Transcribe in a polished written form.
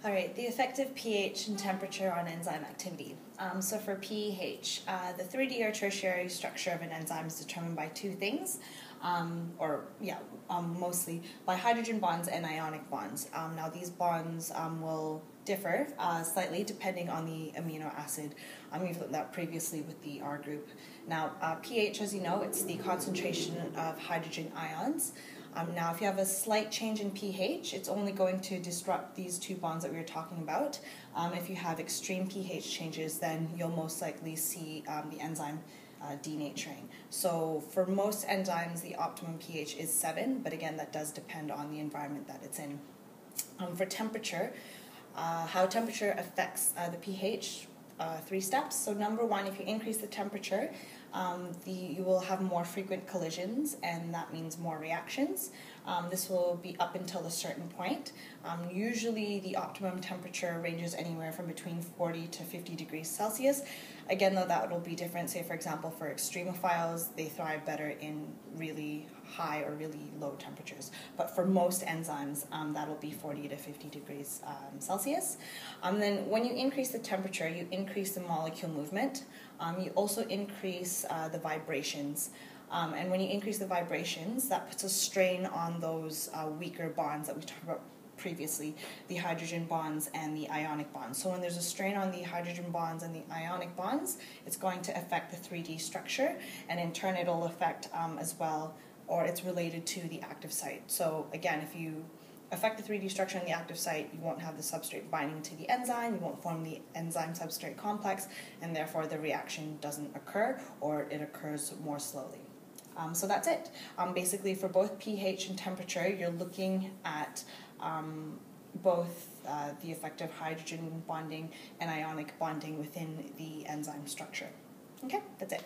Alright, the effective pH and temperature on enzyme activity. So for pH, the 3D or tertiary structure of an enzyme is determined by two things, mostly by hydrogen bonds and ionic bonds. Now these bonds will differ slightly depending on the amino acid. We've looked at that previously with the R group. Now pH, as you know, it's the concentration of hydrogen ions. Now if you have a slight change in pH, it's only going to disrupt these two bonds that we were talking about. If you have extreme pH changes, then you'll most likely see the enzyme denaturing. So for most enzymes, the optimum pH is 7, but again, that does depend on the environment that it's in. For temperature, how temperature affects the pH, 3 steps. So number 1, if you increase the temperature, you will have more frequent collisions, and that means more reactions. This will be up until a certain point. Usually the optimum temperature ranges anywhere from between 40 to 50 degrees Celsius. Again, though, that will be different. Say, for example, for extremophiles, they thrive better in really high or really low temperatures. But for most enzymes, that'll be 40 to 50 degrees Celsius. Then when you increase the temperature, you increase the molecule movement. You also increase the vibrations. And when you increase the vibrations, that puts a strain on those weaker bonds that we talked about previously, the hydrogen bonds and the ionic bonds. So when there's a strain on the hydrogen bonds and the ionic bonds, it's going to affect the 3D structure, and in turn it'll affect as well, or it's related to the active site. So again, if you affect the 3D structure in the active site, you won't have the substrate binding to the enzyme, you won't form the enzyme substrate complex, and therefore the reaction doesn't occur, or it occurs more slowly. So that's it. Basically, for both pH and temperature, you're looking at both the effective hydrogen bonding and ionic bonding within the enzyme structure. Okay, that's it.